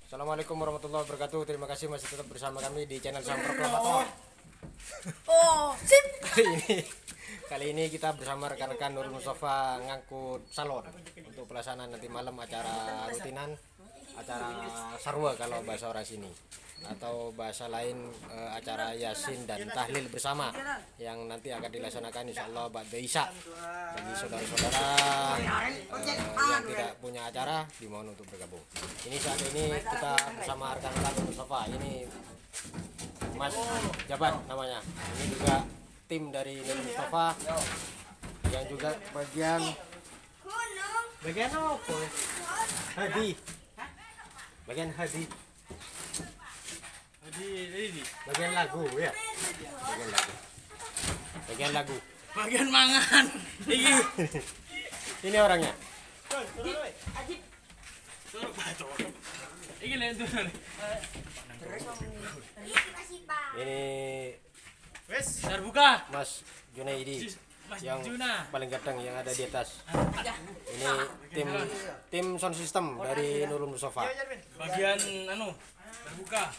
Assalamualaikum warahmatullahi wabarakatuh. Terima kasih masih tetap bersama kami di channel Sang Proklamator. Sip. Kali ini kita bersama rekan-rekan Nurul Mustafa ngangkut salon untuk pelaksanaan nanti malam acara rutinan, acara sarwa kalau bahasa orang sini, atau bahasa lain acara yasin dan tahlil bersama yang nanti akan dilaksanakan insya Allah ba'da isya. Bagi saudara-saudara yang tidak punya acara dimohon untuk bergabung. Ini saat ini kita bersama rekan-rekan Nurul Mustafa. Ini Mas Jabat namanya. Ini juga tim dari Nurul Mustafa yang juga bagian apa? Hadi. Bagian Hadi. Bagian lagu ya. Bagian lagu. Bagian mangan. Ini orangnya. Iki lho itu. Ini Wes, terbuka. Mas Junaidi Mas yang Juna. paling gadang yang ada di atas. Ini tim sound system dari Nurul Mustafa. Bagian terbuka.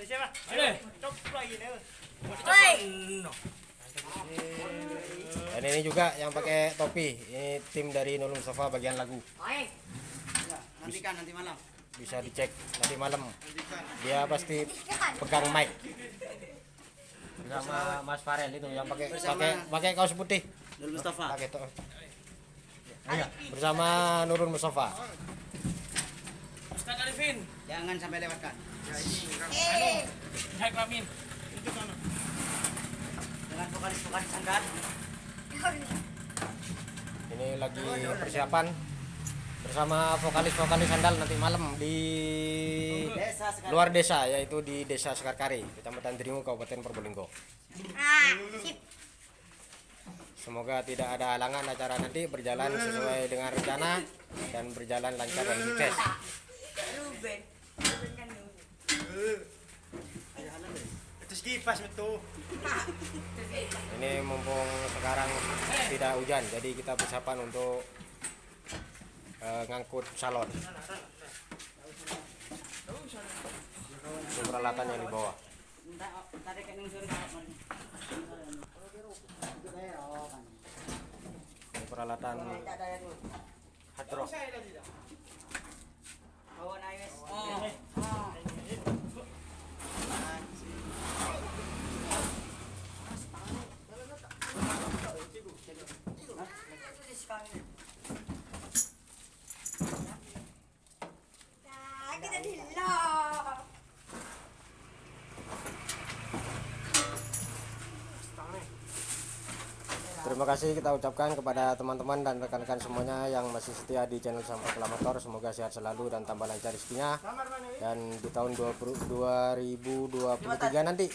Ada. No. Dan ini juga yang pakai topi. Ini tim dari Nurul Mustafa bagian lagu. Nantikan nanti malam. Bisa dicek nanti malam. Dia pasti pegang mic. Bersama Mas Farel itu yang pakai kaos putih. Nurul Mustafa. Pakai bersama Nurul Mustafa. Ustaz Arifin. Jangan sampai lewatkan. Hai Amin. Dengan vokalis-vokalis angkat. Ini lagi persiapan bersama vokalis-vokalis handal nanti malam di luar desa, yaitu di Desa Sekarkari, Kecamatan Dringu, Kabupaten Probolinggo. Sip. Semoga tidak ada halangan acara nanti berjalan sesuai dengan rencana dan berjalan lancar dan sukses. Terus kipas betul. Ini mumpung sekarang tidak hujan, jadi kita persiapan untuk ngangkut salon. Itu peralatan yang dibawa. Ini peralatan hadroh. Terima kasih kita ucapkan kepada teman-teman dan rekan-rekan semuanya yang masih setia di channel Sang Proklamator. Semoga sehat selalu dan tambah lancar rezekinya. Dan di tahun 2023 nanti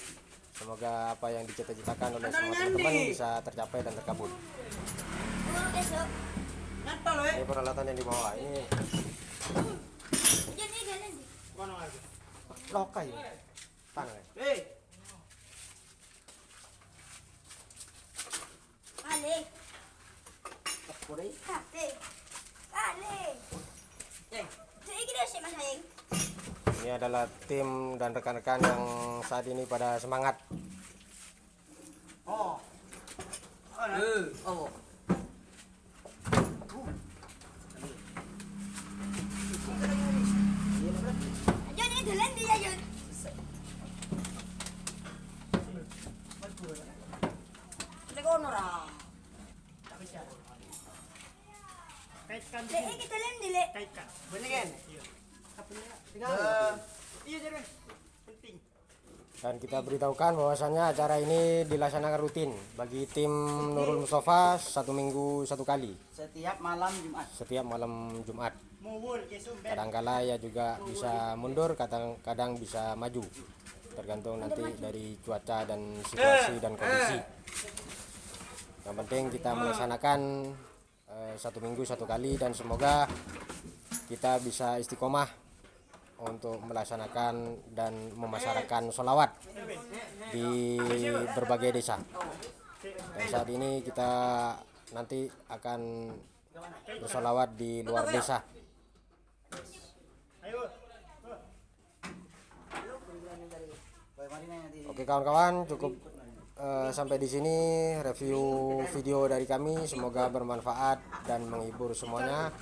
semoga apa yang dicita-citakan oleh semua teman-teman bisa tercapai dan terkabul. Ini peralatan yang dibawa. Ini lokai. Tangan. Ini adalah tim dan rekan-rekan yang saat ini pada semangat. Kaitkan. Penting. Dan kita beritahukan bahwasannya acara ini dilaksanakan rutin bagi tim Nurul Mustafa 1 minggu 1 kali. Setiap malam Jumat. Setiap malam Jumat. Kadangkala ya juga bisa mundur, kadang bisa maju. Tergantung nanti dari cuaca dan situasi dan kondisi. Yang penting kita melaksanakan 1 minggu 1 kali dan semoga kita bisa istiqomah untuk melaksanakan dan memasarkan sholawat di berbagai desa. Dan saat ini kita nanti akan bersolawat di luar desa. Oke kawan-kawan, cukup sampai di sini review video dari kami. Semoga bermanfaat dan menghibur semuanya.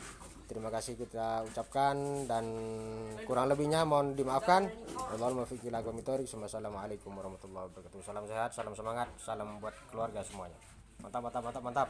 Terima kasih kita ucapkan dan kurang lebihnya mohon dimaafkan. Wassalamualaikum warahmatullahi wabarakatuh. Salam sehat, salam semangat, salam buat keluarga semuanya. Mantap, mantap, mantap, mantap.